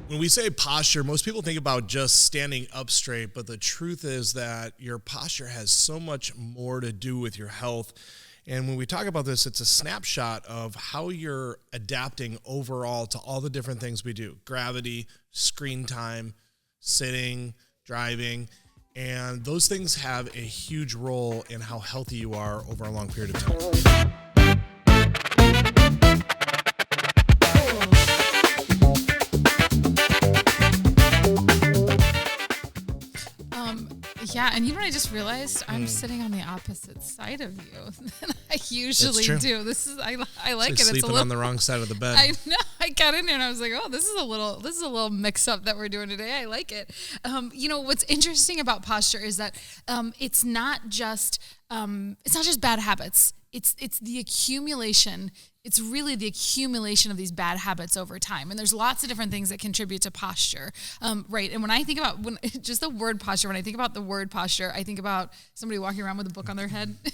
When we say posture, most people think about just standing up straight, but the truth is that your posture has so much more to do with your health. And when we talk about this, it's a snapshot of how you're adapting overall to all the different things we do: gravity, screen time, sitting, driving. And those things have a huge role in how healthy you are over a long period of time. Yeah, and you know what I just realized? I'm sitting on the opposite side of you than I usually do. This is I like it. It's sleeping a little, on the wrong side of the bed. I know. I got in there and I was like, oh, this is a little mix up that we're doing today. I like it. You know what's interesting about posture is that it's not just bad habits. It's the accumulation. It's really the accumulation of these bad habits over time. And there's lots of different things that contribute to posture, right? And when I think about just the word posture, when I think about the word posture, I think about somebody walking around with a book on their head. Do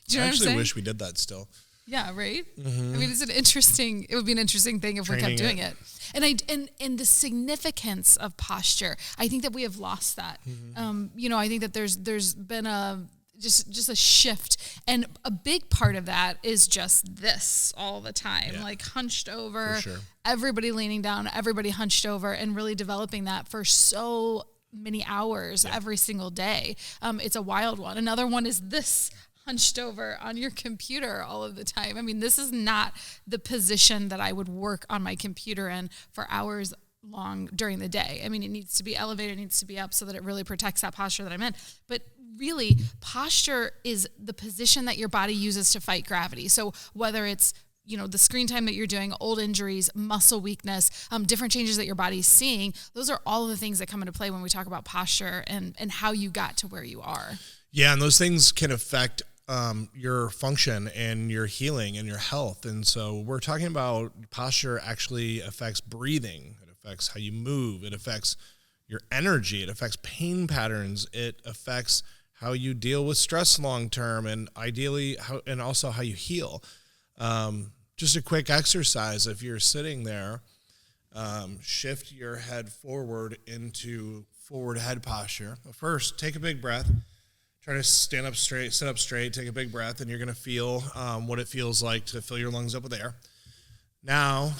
you know I what I'm saying? wish we did that still. Yeah, right? Mm-hmm. I mean, it would be an interesting thing if we kept doing it. And the significance of posture, I think that we have lost that. Mm-hmm. I think that there's been just a shift, and a big part of that is just this all the time, like hunched over, everybody leaning down, everybody hunched over, and really developing that for so many hours every single day. It's a wild one. Another one is this, hunched over on your computer all of the time. I mean, this is not the position that I would work on my computer in for hours long during the day. I mean, it needs to be elevated, it needs to be up so that it really protects that posture that I'm in. But really, posture is the position that your body uses to fight gravity. So whether it's the screen time that you're doing, old injuries, muscle weakness, different changes that your body's seeing, those are all of the things that come into play when we talk about posture and how you got to where you are. Yeah, and those things can affect your function and your healing and your health. And so we're talking about posture actually affects breathing. It affects how you move. It affects your energy. It affects pain patterns. It affects how you deal with stress long-term, and ideally also how you heal. Just a quick exercise. If you're sitting there, shift your head forward into forward head posture. First, take a big breath. Try to stand up straight, sit up straight, take a big breath, and you're going to feel what it feels like to fill your lungs up with air. Now,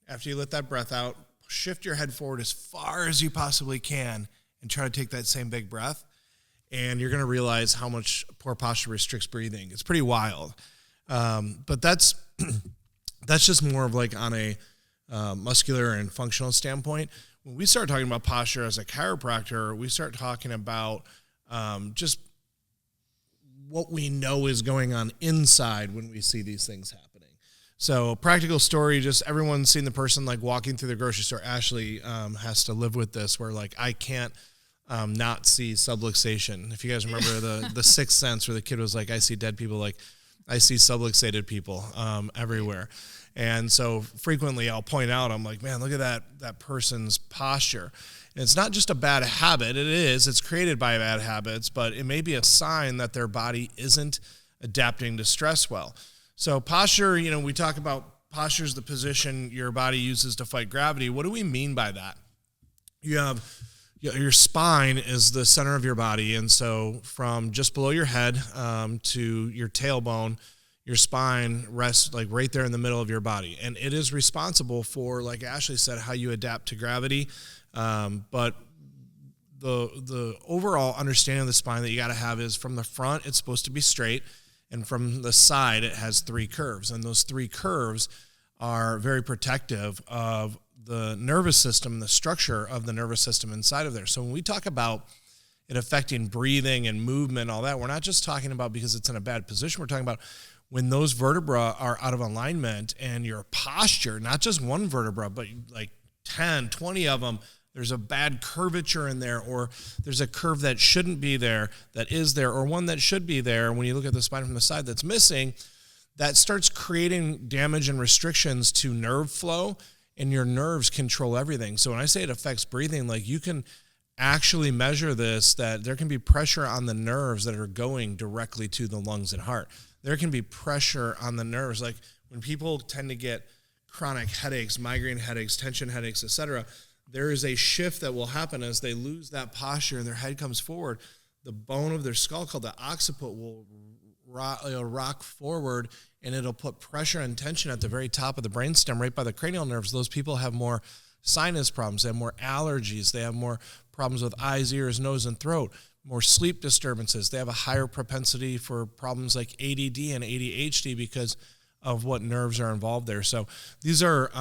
after you let that breath out, shift your head forward as far as you possibly can and try to take that same big breath. And you're going to realize how much poor posture restricts breathing. It's pretty wild. But that's just more of like on a muscular and functional standpoint. When we start talking about posture as a chiropractor, we start talking about just what we know is going on inside when we see these things happening. So practical story, just everyone's seen the person like walking through the grocery store. Ashley has to live with this where like I can't not see subluxation. If you guys remember the Sixth Sense where the kid was like, I see dead people, like I see subluxated people everywhere. And so frequently I'll point out, I'm like, man, look at that person's posture. And it's not just a bad habit. It's created by bad habits, but it may be a sign that their body isn't adapting to stress well. So posture, we talk about posture is the position your body uses to fight gravity. What do we mean by that? You have your spine is the center of your body. And so from just below your head to your tailbone, your spine rests like right there in the middle of your body. And it is responsible for, like Ashley said, how you adapt to gravity. But the overall understanding of the spine that you got to have is from the front, it's supposed to be straight. And from the side, it has three curves. And those three curves are very protective of the nervous system, the structure of the nervous system inside of there. So when we talk about it affecting breathing and movement, all that, we're not just talking about because it's in a bad position. We're talking about when those vertebrae are out of alignment and your posture, not just one vertebra, but like 10, 20 of them, there's a bad curvature in there, or there's a curve that shouldn't be there, that is there, or one that should be there. When you look at the spine from the side that's missing, that starts creating damage and restrictions to nerve flow, and your nerves control everything. So when I say it affects breathing, like you can actually measure this, that there can be pressure on the nerves that are going directly to the lungs and heart. There can be pressure on the nerves. Like when people tend to get chronic headaches, migraine headaches, tension headaches, etc., there is a shift that will happen as they lose that posture and their head comes forward. The bone of their skull, called the occiput, will rock forward, and it'll put pressure and tension at the very top of the brainstem, right by the cranial nerves. Those people have more sinus problems, they have more allergies, they have more problems with eyes, ears, nose, and throat, more sleep disturbances. They have a higher propensity for problems like ADD and ADHD because of what nerves are involved there. So these are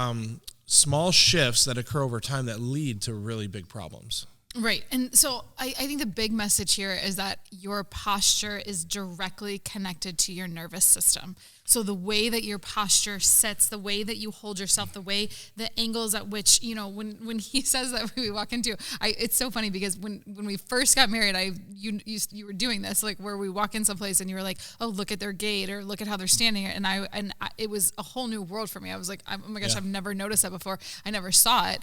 small shifts that occur over time that lead to really big problems. Right. And so I think the big message here is that your posture is directly connected to your nervous system. So the way that your posture sits, the way that you hold yourself, the angles at which, when he says that we walk into, it's so funny because when we first got married, you were doing this, like where we walk in someplace and you were like, oh, look at their gait or look at how they're standing. And it was a whole new world for me. I was like, oh my gosh, I've never noticed that before. I never saw it.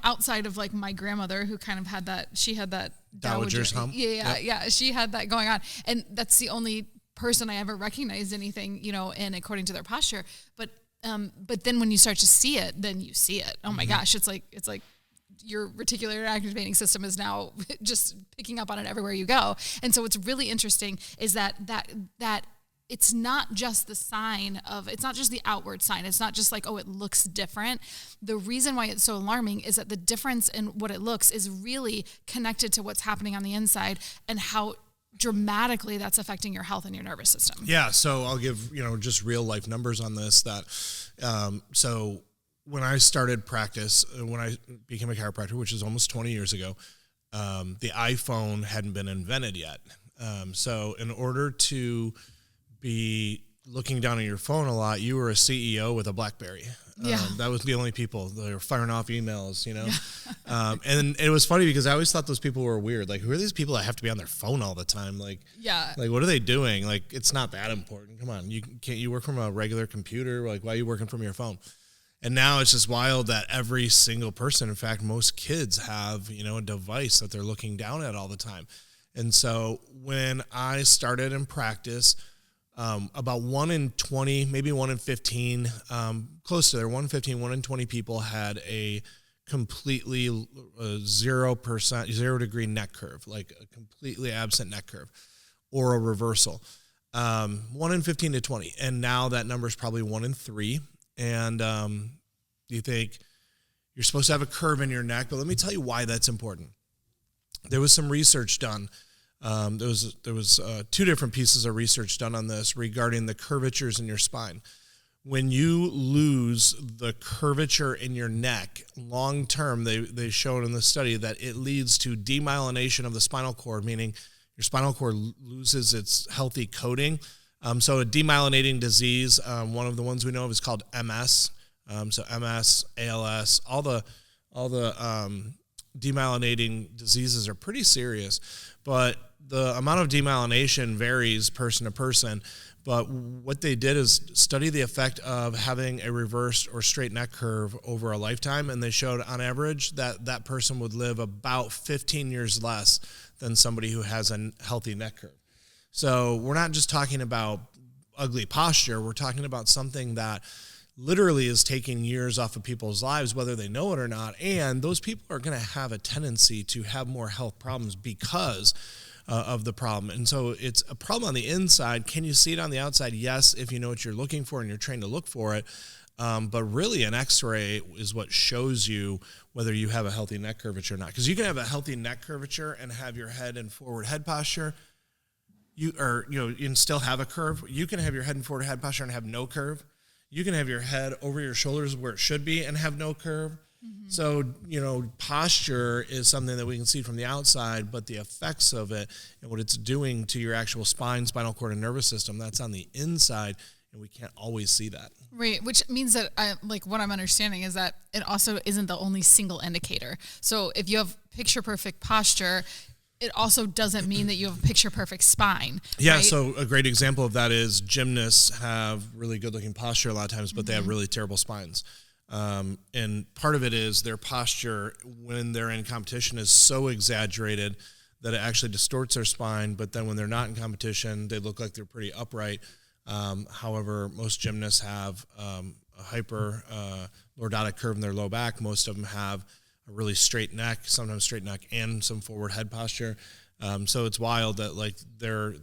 Outside of like my grandmother who kind of had that, she had that dowager's hump. Yeah. She had that going on. And that's the only person I ever recognized anything, in according to their posture. But then when you start to see it, then you see it. Oh my gosh. It's like your reticular activating system is now just picking up on it everywhere you go. And so what's really interesting is that it's not just it's not just the outward sign. It's not just like, oh, it looks different. The reason why it's so alarming is that the difference in what it looks is really connected to what's happening on the inside and how dramatically that's affecting your health and your nervous system. Yeah. So I'll give, just real life numbers on this so when I started practice, when I became a chiropractor, which is almost 20 years ago, the iPhone hadn't been invented yet. So in order to be looking down at your phone a lot, you were a CEO with a BlackBerry. That was the only people that were firing off emails, and it was funny because I always thought those people were weird. Like, who are these people that have to be on their phone all the time? Like, what are they doing? Like, it's not that important. Come on, you work from a regular computer? Like, why are you working from your phone? And now it's just wild that every single person, in fact, most kids have, a device that they're looking down at all the time. And so when I started in practice, about 1 in 20, maybe 1 in 15, close to there, 1 in 15, 1 in 20 people had a completely 0%, 0 degree neck curve, like a completely absent neck curve or a reversal. 1 in 15 to 20. And now that number is probably 1 in 3. And you think you're supposed to have a curve in your neck, but let me tell you why that's important. There was some research done. There was 2 different pieces of research done on this regarding the curvatures in your spine. When you lose the curvature in your neck, long term, they showed in the study that it leads to demyelination of the spinal cord, meaning your spinal cord loses its healthy coating. So a demyelinating disease, one of the ones we know of is called MS. So MS, ALS, all the demyelinating diseases are pretty serious, but the amount of demyelination varies person to person. But what they did is study the effect of having a reversed or straight neck curve over a lifetime, and they showed on average that person would live about 15 years less than somebody who has a healthy neck curve. So we're not just talking about ugly posture, we're talking about something that literally is taking years off of people's lives, whether they know it or not. And those people are going to have a tendency to have more health problems because of the problem. And so it's a problem on the inside. Can you see it on the outside? Yes, if you know what you're looking for and you're trained to look for it. But really an x-ray is what shows you whether you have a healthy neck curvature or not. Because you can have a healthy neck curvature and have your head in forward head posture. You can still have a curve. You can have your head in forward head posture and have no curve. You can have your head over your shoulders where it should be and have no curve. Mm-hmm. So, posture is something that we can see from the outside, but the effects of it and what it's doing to your actual spine, spinal cord, and nervous system, that's on the inside, and we can't always see that. Right, which means that what I'm understanding is that it also isn't the only single indicator. So if you have picture-perfect posture, it also doesn't mean that you have a picture-perfect spine. Yeah, right? So a great example of that is gymnasts have really good-looking posture a lot of times, but they have really terrible spines. And part of it is their posture when they're in competition is so exaggerated that it actually distorts their spine, but then when they're not in competition, they look like they're pretty upright. However, most gymnasts have hyper lordotic curve in their low back. Most of them have a really straight neck, sometimes straight neck and some forward head posture. So it's wild that like their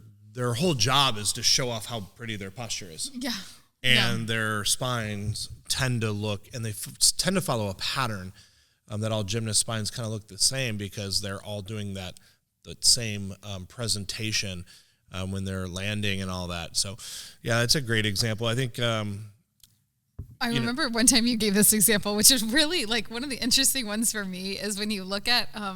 whole job is to show off how pretty their posture is. Yeah. And their spines tend to look, and they tend to follow a pattern that all gymnast spines kind of look the same because they're all doing that same presentation when they're landing and all that. So, yeah, it's a great example. I think. I remember one time you gave this example, which is really like one of the interesting ones for me is when you look at. I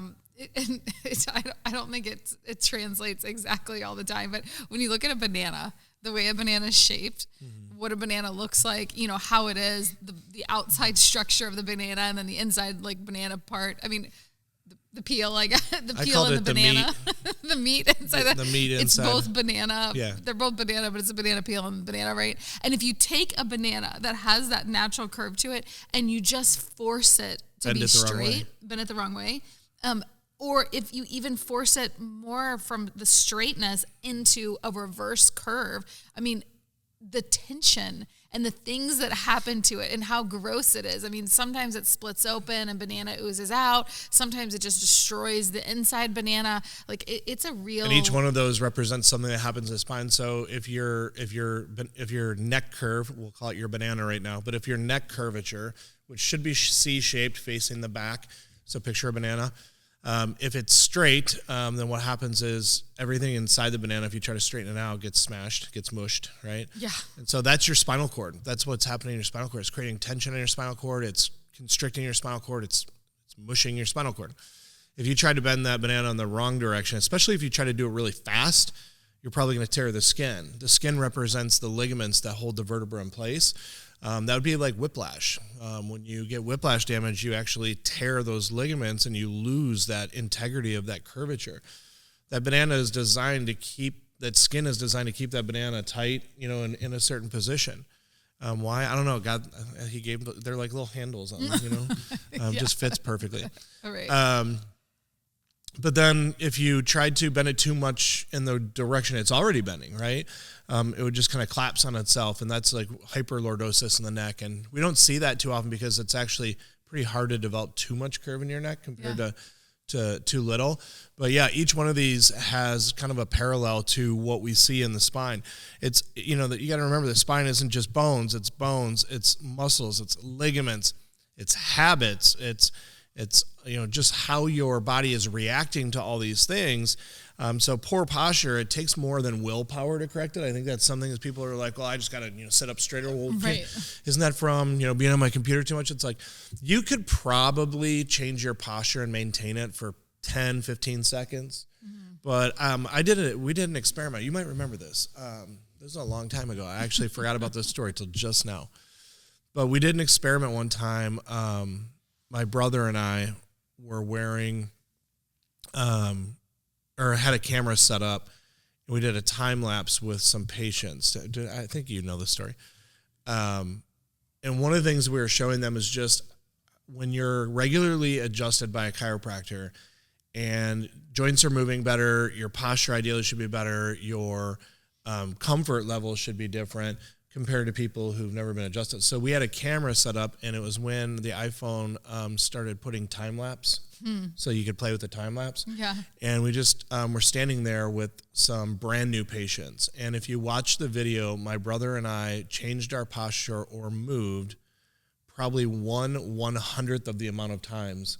don't think it translates exactly all the time, but when you look at a banana, the way a banana is shaped, what a banana looks like, you know, how it is, the outside structure of the banana, and then the inside like banana part. I mean, the peel, like the peel and the banana, the meat inside. The meat inside. It's both banana. Yeah. They're both banana, but it's a banana peel and banana, right? And if you take a banana that has that natural curve to it and you just force it to be straight, bend it the wrong way, or if you even force it more from the straightness into a reverse curve, I mean, the tension and the things that happen to it and how gross it is. I mean, sometimes it splits open and banana oozes out. Sometimes it just destroys the inside banana. Like it's a real. And each one of those represents something that happens in the spine. So if your neck curve, we'll call it your banana right now, but if your neck curvature, which should be C-shaped facing the back, so picture a banana. If it's straight, then what happens is everything inside the banana, if you try to straighten it out, gets smashed, gets mushed, right? Yeah. And so that's your spinal cord. That's what's happening in your spinal cord. It's creating tension in your spinal cord. It's constricting your spinal cord. It's mushing your spinal cord. If you try to bend that banana in the wrong direction, especially if you try to do it really fast, you're probably going to tear the skin. The skin represents the ligaments that hold the vertebra in place. That would be like whiplash. When you get whiplash damage, you actually tear those ligaments and you lose that integrity of that curvature. That banana is designed to keep, that skin is designed to keep that banana tight, you know, in a certain position. Why? I don't know. God, they're like little handles on them, you know, just fits perfectly. All right. But then if you tried to bend it too much in the direction it's already bending, right, it would just kind of collapse on itself, and that's like hyperlordosis in the neck. And we don't see that too often because it's actually pretty hard to develop too much curve in your neck compared to too little. But yeah, each one of these has kind of a parallel to what we see in the spine. It's, you know, that you got to remember the spine isn't just bones, it's muscles, it's ligaments, it's habits, it's you know, just how your body is reacting to all these things. So poor posture, it takes more than willpower to correct it. I think that's something that people are like, well, I just got to, you know, sit up straighter. Well, right. Isn't that from, you know, being on my computer too much? It's like, you could probably change your posture and maintain it for 10, 15 seconds. Mm-hmm. But we did an experiment. You might remember this. This was a long time ago. I actually forgot about this story till just now. But we did an experiment one time. My brother and I were wearing, or had a camera set up, and we did a time lapse with some patients. I think you know the story. And one of the things we were showing them is just when you're regularly adjusted by a chiropractor and joints are moving better, your posture ideally should be better, your comfort level should be different compared to people who've never been adjusted. So we had a camera set up, and it was when the iPhone started putting time lapse, so you could play with the time lapse. Yeah. And we just were standing there with some brand new patients. And if you watch the video, my brother and I changed our posture or moved probably 1/100th of the amount of times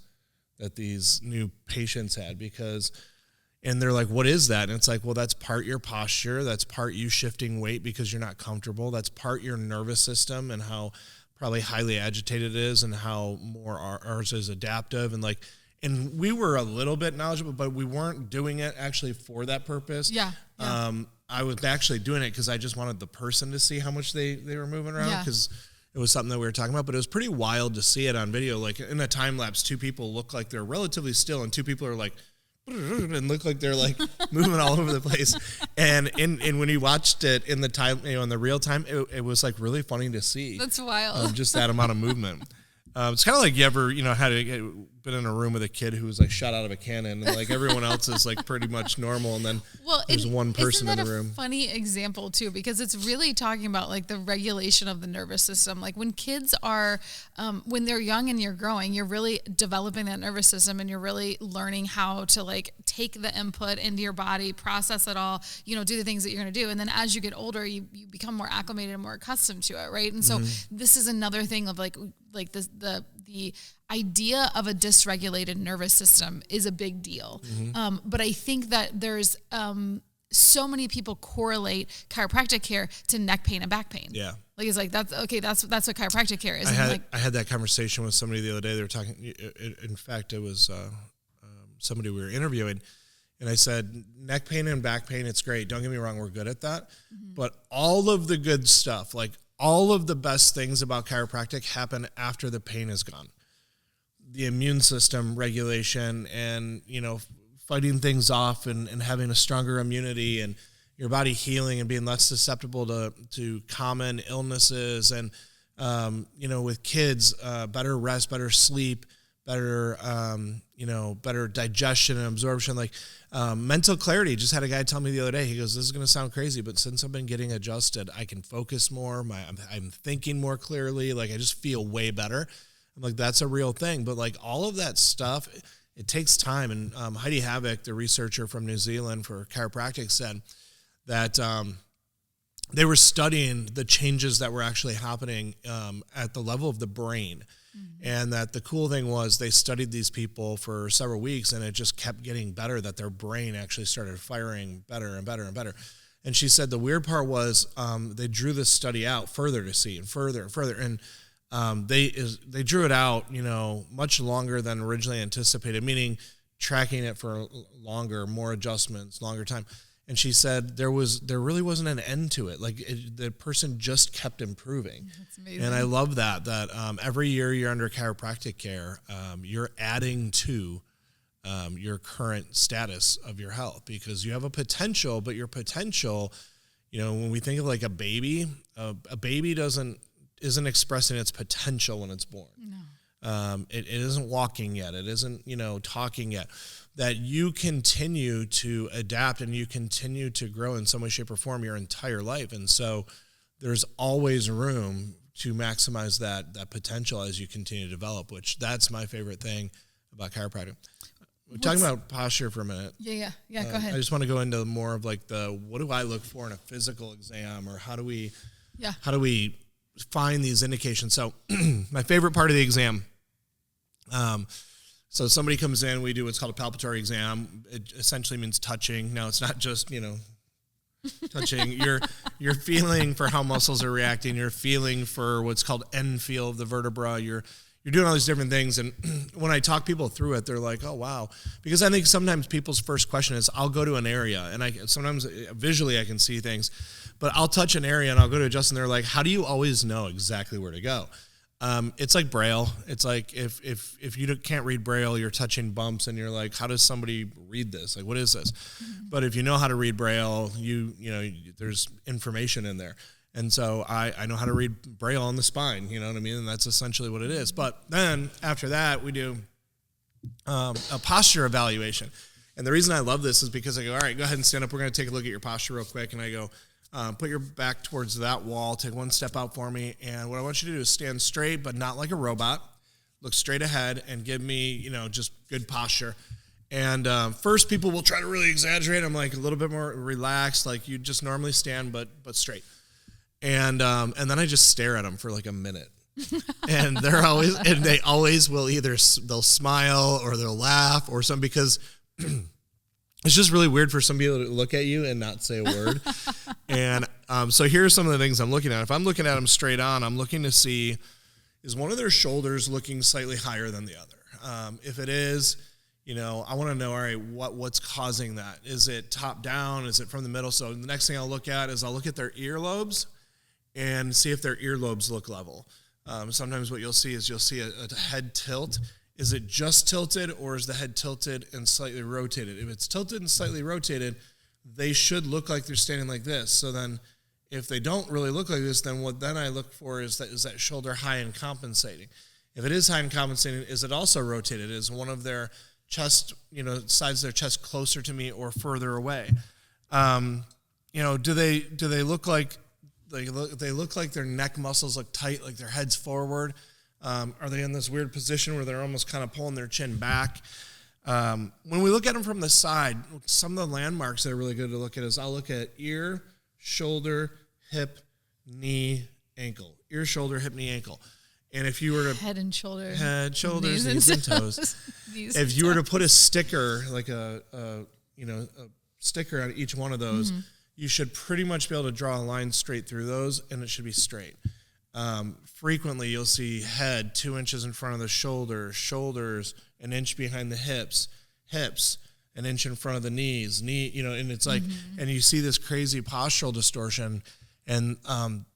that these new patients had, because. And they're like, what is that? And it's like, well, that's part your posture. That's part you shifting weight because you're not comfortable. That's part your nervous system and how probably highly agitated it is and how more ours is adaptive. And we were a little bit knowledgeable, but we weren't doing it actually for that purpose. Yeah. I was actually doing it because I just wanted the person to see how much they were moving around, because it was something that we were talking about. But it was pretty wild to see it on video. Like in a time lapse, two people look like they're relatively still and two people are like, and look like they're like moving all over the place. And when you watched it in the time, you know, in the real time, it was like really funny to see. That's wild. Just that amount of movement. It's kind of like you ever, you know, been in a room with a kid who was like shot out of a cannon, and like everyone else is like pretty much normal, and then there's one person in the room. Funny example too, because it's really talking about like the regulation of the nervous system. Like when kids are, when they're young and you're growing, you're really developing that nervous system, and you're really learning how to like take the input into your body, process it all, do the things that you're going to do. And then as you get older, you become more acclimated and more accustomed to it, right? And so this is another thing of like the idea of a dysregulated nervous system is a big deal. But I think that there's so many people correlate chiropractic care to neck pain and back pain. Yeah. Like it's like, that's what chiropractic care is. I had that conversation with somebody the other day. They were talking, in fact, it was somebody we were interviewing, and I said, neck pain and back pain, it's great. Don't get me wrong, we're good at that. But all of the good stuff, like all of the best things about chiropractic happen after the pain is gone. The immune system regulation and, fighting things off and having a stronger immunity and your body healing and being less susceptible to common illnesses. And, with kids, better rest, better sleep, better digestion and absorption, like mental clarity. Just had a guy tell me the other day, he goes, this is going to sound crazy, but since I've been getting adjusted, I can focus more. I'm thinking more clearly. Like I just feel way better. I'm like, that's a real thing. But like all of that stuff, it takes time. And Heidi Havoc, the researcher from New Zealand for chiropractic, said that they were studying the changes that were actually happening at the level of the brain. And that the cool thing was they studied these people for several weeks, and it just kept getting better, that their brain actually started firing better and better and better. And she said the weird part was they drew this study out further to see and further and further. And they drew it out, much longer than originally anticipated, meaning tracking it for longer, more adjustments, longer time. And she said there really wasn't an end to it. Like the person just kept improving. That's amazing. And I love that every year you're under chiropractic care, you're adding to your current status of your health, because you have a potential, but your potential, when we think of like a baby isn't expressing its potential when it's born. No. It isn't walking yet. It isn't, talking yet. That you continue to adapt and you continue to grow in some way, shape, or form your entire life. And so there's always room to maximize that potential as you continue to develop, which that's my favorite thing about chiropractic. We're talking about posture for a minute. Yeah, go ahead. I just want to go into more of like what do I look for in a physical exam, or how do we find these indications? So my favorite part of the exam, so somebody comes in, we do what's called a palpatory exam. It essentially means touching. Now it's not just, touching. You're feeling for how muscles are reacting. You're feeling for what's called end feel of the vertebra. You're doing all these different things. And when I talk people through it, they're like, oh, wow. Because I think sometimes people's first question is, I'll go to an area, and sometimes visually I can see things, but I'll touch an area and I'll go to adjust, and they're like, how do you always know exactly where to go? It's like Braille. It's like if you can't read Braille, you're touching bumps and you're like, how does somebody read this? Like, what is this? Mm-hmm. But if you know how to read Braille, there's information in there. And so I know how to read Braille on the spine, you know what I mean? And that's essentially what it is. But then after that, we do a posture evaluation. And the reason I love this is because I go, all right, go ahead and stand up. We're going to take a look at your posture real quick. And I go, put your back towards that wall. Take one step out for me. And what I want you to do is stand straight, but not like a robot. Look straight ahead and give me, just good posture. And first, people will try to really exaggerate. I'm like a little bit more relaxed, like you just normally stand, but straight. And then I just stare at them for like a minute. And they always will they'll smile or they'll laugh or something, because it's just really weird for some people to look at you and not say a word. And so here are some of the things I'm looking at. If I'm looking at them straight on, I'm looking to see, is one of their shoulders looking slightly higher than the other? If it is, I want to know, all right, what's causing that? Is it top down? Is it from the middle? So the next thing I'll look at is I'll look at their earlobes and see if their earlobes look level. Sometimes what you'll see is a head tilt. Is it just tilted, or is the head tilted and slightly rotated? If it's tilted and slightly rotated, they should look like they're standing like this. So then if they don't really look like this, then what then I look for is that shoulder high and compensating. If it is high and compensating, is it also rotated? Is one of their chest, sides of their chest closer to me or further away? Do they look like they look like their neck muscles look tight, like their head's forward? Are they in this weird position where they're almost kind of pulling their chin back? When we look at them from the side, some of the landmarks that are really good to look at is I'll look at ear, shoulder, hip, knee, ankle. Ear, shoulder, hip, knee, ankle. And if you were to head, shoulders, knees and toes. If you were to put a sticker, like a sticker on each one of those, you should pretty much be able to draw a line straight through those, and it should be straight. Frequently, you'll see head 2 inches in front of the shoulders an inch behind the hips an inch in front of the knees, and it's like, and you see this crazy postural distortion. And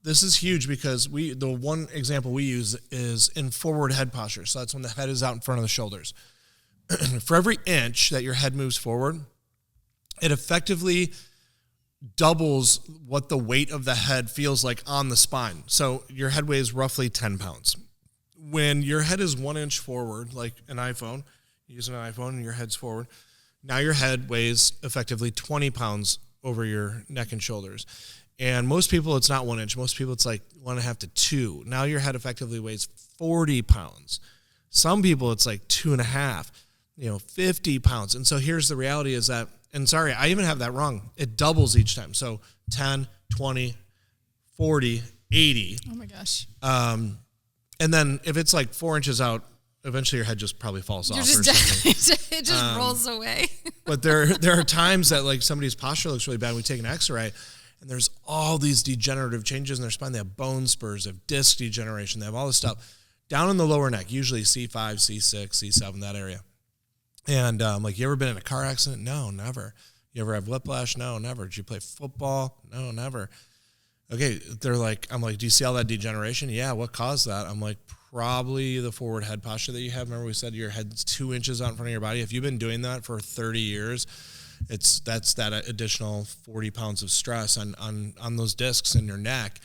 this is huge because the one example we use is in forward head posture. So that's when the head is out in front of the shoulders. For every inch that your head moves forward, it effectively doubles what the weight of the head feels like on the spine. So your head weighs roughly 10 pounds. When your head is 1 inch forward, like an iPhone, you use an iPhone and your head's forward, now your head weighs effectively 20 pounds over your neck and shoulders. And most people, it's not 1 inch. Most people, it's like 1.5 to 2. Now your head effectively weighs 40 pounds. Some people, it's like 2.5, 50 pounds. And so here's the reality is that, and sorry, I even have that wrong. It doubles each time. So 10, 20, 40, 80. Oh my gosh. And then if it's like 4 inches out, eventually your head just probably falls off or something. It just rolls away. But there are times that like somebody's posture looks really bad. We take an x-ray, and there's all these degenerative changes in their spine. They have bone spurs, they have disc degeneration, they have all this stuff down in the lower neck, usually C5, C6, C7, that area. And you ever been in a car accident? No, never. You ever have whiplash? No, never. Did you play football? No, never. Okay, I'm like, do you see all that degeneration? Yeah, what caused that? I'm like, probably the forward head posture that you have. Remember we said your head's 2 inches out in front of your body? If you've been doing that for 30 years, that's that additional 40 pounds of stress on those discs in your neck,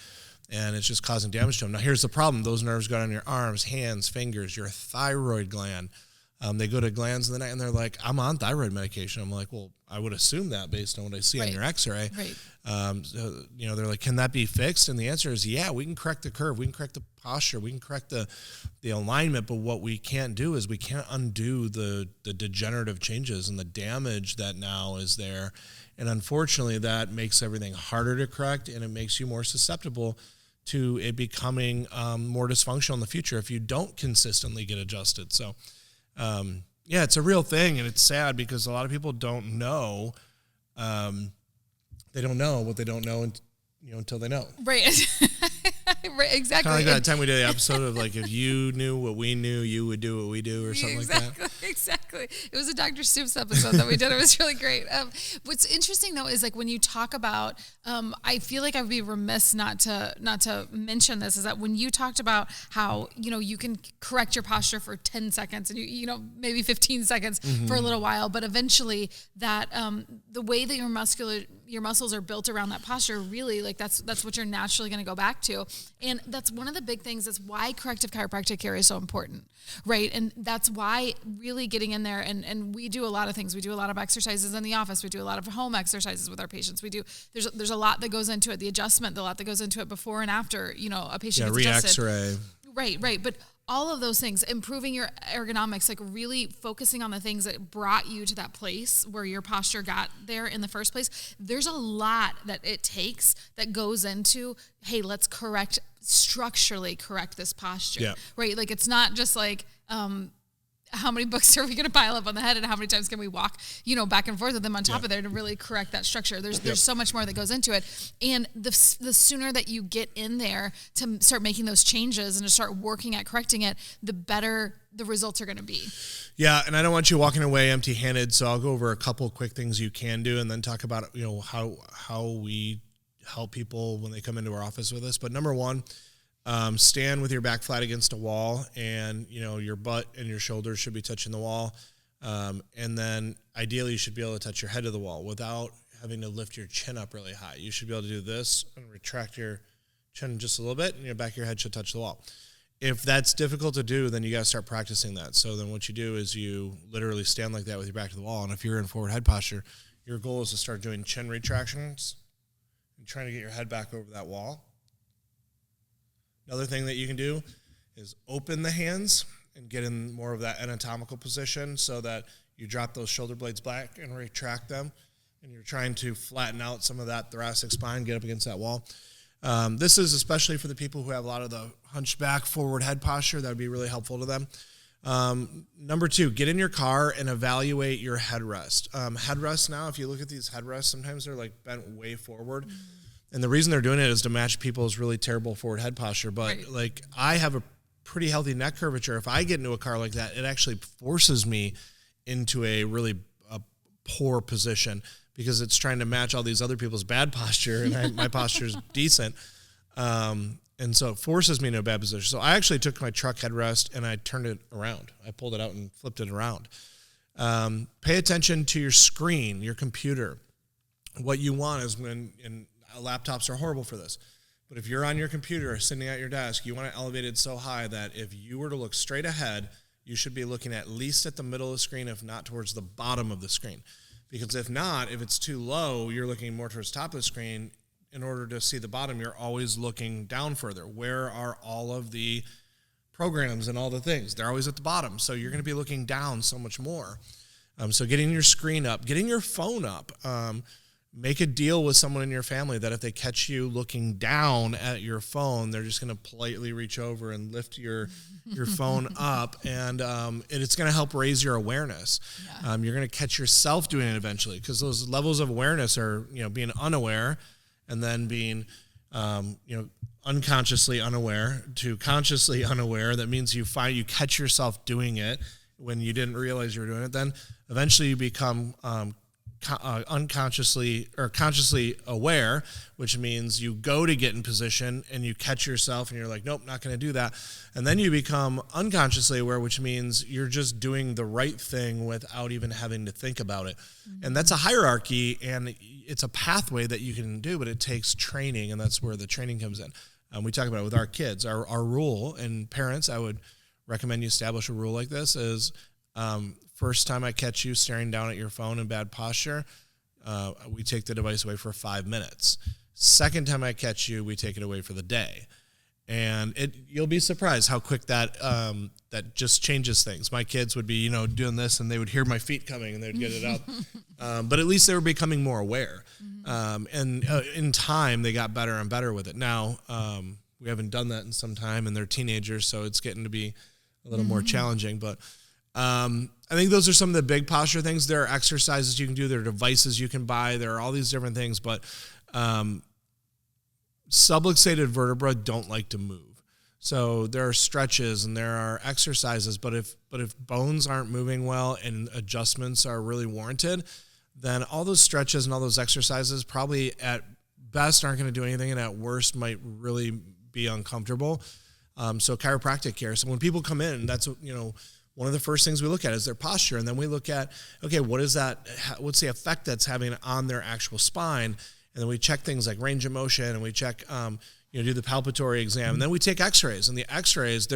and it's just causing damage to them. Now, here's the problem. Those nerves go down your arms, hands, fingers, your thyroid gland. They go to glands in the neck, and they're like, I'm on thyroid medication. I'm like, well, I would assume that based on what I see on your x-ray. Right. They're like, can that be fixed? And the answer is, yeah, we can correct the curve. We can correct the posture. We can correct the alignment. But what we can't do is we can't undo the degenerative changes and the damage that now is there. And unfortunately, that makes everything harder to correct, and it makes you more susceptible to it becoming more dysfunctional in the future if you don't consistently get adjusted. So, it's a real thing, and it's sad because a lot of people don't know. They don't know what they don't know, until they know. Right. Right, exactly. Kind of like that time we did the episode of like, if you knew what we knew, you would do what we do, or something like that. Exactly. It was a Dr. Stoops episode that we did. It was really great. What's interesting though is like when you talk about, I feel like I would be remiss not to mention this, is that when you talked about how you can correct your posture for 10 seconds and you maybe 15 seconds for a little while, but eventually that the way that your muscles are built around that posture, really like that's what you're naturally going to go back to. And that's one of the big things. That's why corrective chiropractic care is so important, right? And that's why really getting in there, and we do a lot of things. We do a lot of exercises in the office. We do a lot of home exercises with our patients. There's a lot that goes into it, the adjustment, a lot that goes into it before and after, a patient gets adjusted. Re-x-ray. Right. But all of those things, improving your ergonomics, like really focusing on the things that brought you to that place where your posture got there in the first place. There's a lot that it takes that goes into, hey, let's structurally correct this posture, right? Like it's not just like, how many books are we going to pile up on the head, and how many times can we walk, back and forth with them on top of there to really correct that structure? There's so much more that goes into it. And the sooner that you get in there to start making those changes and to start working at correcting it, the better the results are going to be. Yeah. And I don't want you walking away empty handed. So I'll go over a couple of quick things you can do, and then talk about, how we help people when they come into our office with us. But number one, stand with your back flat against a wall, and your butt and your shoulders should be touching the wall, and then ideally you should be able to touch your head to the wall without having to lift your chin up really high. You should be able to do this and retract your chin just a little bit, and your back of your head should touch the wall. If that's difficult to do, then you got to start practicing that. So then what you do is you literally stand like that with your back to the wall. And if you're in forward head posture, your goal is to start doing chin retractions and trying to get your head back over that wall. Another thing that you can do is open the hands and get in more of that anatomical position so that you drop those shoulder blades back and retract them. And you're trying to flatten out some of that thoracic spine, get up against that wall. This is especially for the people who have a lot of the hunchback forward head posture. That would be really helpful to them. Number 2, get in your car and evaluate your headrest. Headrests now, if you look at these headrests, sometimes they're like bent way forward. And the reason they're doing it is to match people's really terrible forward head posture. But Right. like I have a pretty healthy neck curvature. If I get into a car like that, it actually forces me into a really poor position because it's trying to match all these other people's bad posture, and my posture is decent. And so it forces me into a bad position. So I actually took my truck headrest and I turned it around. I pulled it out and flipped it around. Pay attention to your screen, your computer. What you want is and laptops are horrible for this, but if you're on your computer or sitting at your desk, you want to elevate it so high that if you were to look straight ahead, you should be looking at least at the middle of the screen, if not towards the bottom of the screen. Because if not, if it's too low, you're looking more towards the top of the screen. In order to see the bottom, you're always looking down further. Where are all of the programs and all the things? They're always at the bottom. So you're going to be looking down so much more. So getting your screen up, getting your phone up, make a deal with someone in your family that if they catch you looking down at your phone, they're just going to politely reach over and lift your phone up, and it's going to help raise your awareness. Yeah. You're going to catch yourself doing it eventually, because those levels of awareness are, being unaware and then being, unconsciously unaware to consciously unaware. That means you catch yourself doing it when you didn't realize you were doing it. Then eventually you become unconsciously or consciously aware, which means you go to get in position and you catch yourself and you're like, nope, not going to do that. And then you become unconsciously aware, which means you're just doing the right thing without even having to think about it. Mm-hmm. And that's a hierarchy, and it's a pathway that you can do, but it takes training, and that's where the training comes in. We talk about it with our kids. Our rule, and parents, I would recommend you establish a rule like this, is first time I catch you staring down at your phone in bad posture, we take the device away for 5 minutes. Second time I catch you, we take it away for the day. And you'll be surprised how quick that just changes things. My kids would be, doing this, and they would hear my feet coming, and they'd get it up. But at least they were becoming more aware. Mm-hmm. And in time, they got better and better with it. Now, we haven't done that in some time, and they're teenagers, so it's getting to be a little more challenging. But I think those are some of the big posture things. There are exercises you can do. There are devices you can buy. There are all these different things, but subluxated vertebrae don't like to move. So there are stretches and there are exercises, but if bones aren't moving well and adjustments are really warranted, then all those stretches and all those exercises probably at best aren't going to do anything, and at worst might really be uncomfortable. So chiropractic care. So when people come in, that's, one of the first things we look at is their posture. And then we look at, okay, what's the effect that's having on their actual spine? And then we check things like range of motion, and we check, do the palpatory exam. And then we take x-rays, and the x-rays,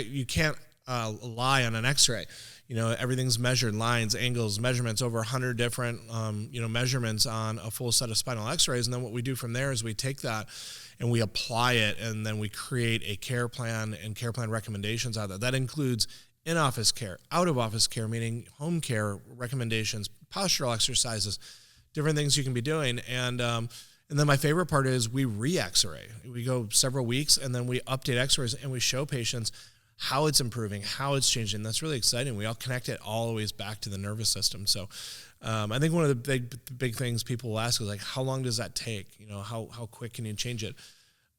you can't lie on an x-ray. Everything's measured, lines, angles, measurements, over 100 different, measurements on a full set of spinal x-rays. And then what we do from there is we take that and we apply it, and then we create a care plan and care plan recommendations out of that. That includes in-office care, out-of-office care, meaning home care recommendations, postural exercises, different things you can be doing. And then my favorite part is we re-x-ray. We go several weeks, and then we update x-rays, and we show patients how it's improving, how it's changing. That's really exciting. We all connect it all the ways back to the nervous system. So I think one of the big things people will ask is like, how long does that take? How quick can you change it?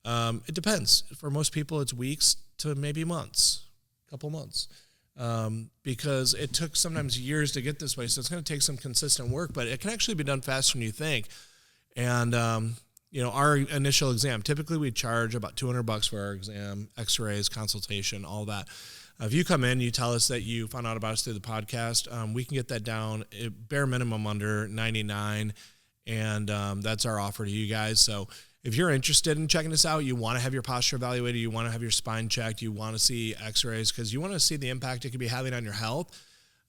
It depends. For most people, it's weeks to maybe months, a couple months. Because it took sometimes years to get this way. So it's going to take some consistent work, but it can actually be done faster than you think. And, our initial exam, typically we charge about $200 for our exam, x-rays, consultation, all that. If you come in, you tell us that you found out about us through the podcast, we can get that down bare minimum under $99. And, that's our offer to you guys. So, if you're interested in checking this out, you want to have your posture evaluated, you want to have your spine checked, you want to see x-rays because you want to see the impact it could be having on your health,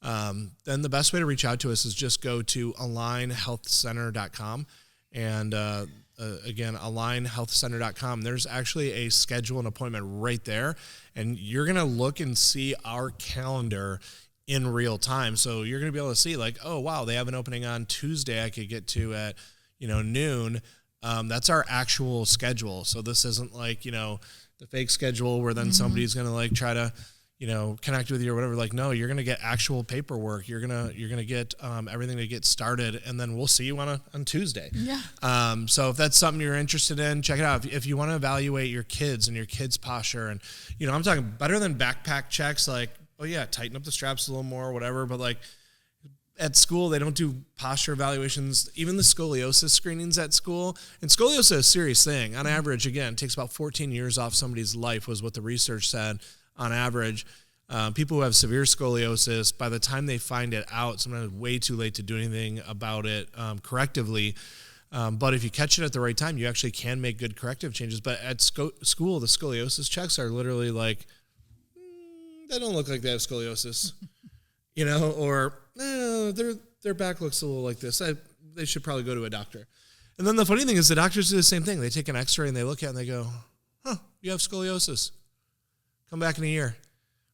then the best way to reach out to us is just go to alignhealthcenter.com. And again, alignhealthcenter.com. There's actually a schedule an appointment right there. And you're going to look and see our calendar in real time. So you're going to be able to see like, oh, wow, they have an opening on Tuesday I could get to at, noon. That's our actual schedule. So this isn't like, the fake schedule where then somebody's going to like try to, connect with you or whatever. Like, no, you're going to get actual paperwork. You're going to get everything to get started, and then we'll see you on Tuesday. Yeah. So if that's something you're interested in, check it out. If you want to evaluate your kids and your kids' posture, and, I'm talking better than backpack checks, like, oh yeah, tighten up the straps a little more or whatever. But like at school, they don't do posture evaluations, even the scoliosis screenings at school. And scoliosis is a serious thing. On average, again, it takes about 14 years off somebody's life was what the research said. On average, people who have severe scoliosis, by the time they find it out, sometimes it's way too late to do anything about it correctively. But if you catch it at the right time, you actually can make good corrective changes. But at school, the scoliosis checks are literally like, they don't look like they have scoliosis, or their back looks a little like this. They should probably go to a doctor. And then the funny thing is the doctors do the same thing. They take an x-ray and they look at it and they go, you have scoliosis. Come back in a year.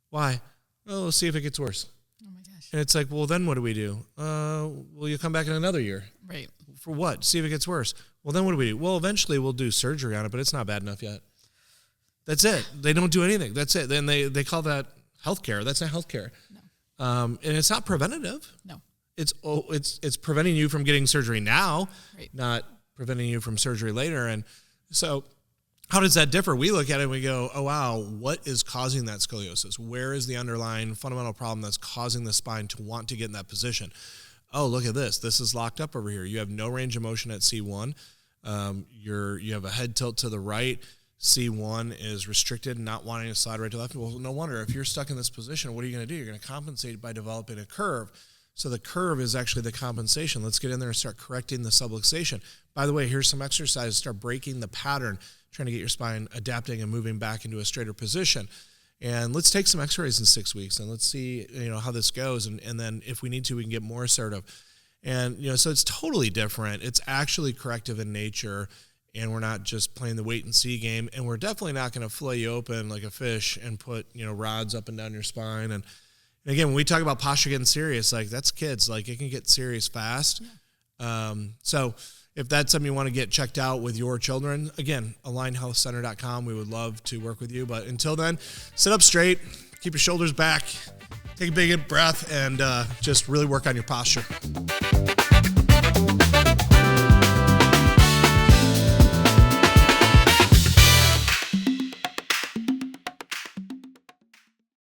Why? Well, we'll see if it gets worse. Oh my gosh. And it's like, well, then what do we do? Well, you come back in another year. Right. For what? See if it gets worse. Well, then what do we do? Well, eventually we'll do surgery on it, but it's not bad enough yet. That's it. They don't do anything. That's it. Then they call that healthcare. That's not healthcare. No. And it's not preventative. No. It's preventing you from getting surgery now, right. Not preventing you from surgery later. And so how does that differ? We look at it and we go, oh, wow, what is causing that scoliosis? Where is the underlying fundamental problem that's causing the spine to want to get in that position? Oh, look at this. This is locked up over here. You have no range of motion at C1. You have a head tilt to the right. C1 is restricted and not wanting to slide right to left. Well, no wonder. If you're stuck in this position, what are you going to do? You're going to compensate by developing a curve. So the curve is actually the compensation. Let's get in there and start correcting the subluxation. By the way, here's some exercises. Start breaking the pattern, trying to get your spine adapting and moving back into a straighter position. And let's take some x-rays in 6 weeks and let's see, how this goes. And then if we need to, we can get more assertive. And, so it's totally different. It's actually corrective in nature. And we're not just playing the wait and see game. And we're definitely not going to fillet you open like a fish and put, rods up and down your spine. And again, when we talk about posture getting serious, like that's kids, like it can get serious fast. Yeah. So if that's something you want to get checked out with your children, again, alignhealthcenter.com. We would love to work with you. But until then, sit up straight, keep your shoulders back, take a big breath, and just really work on your posture.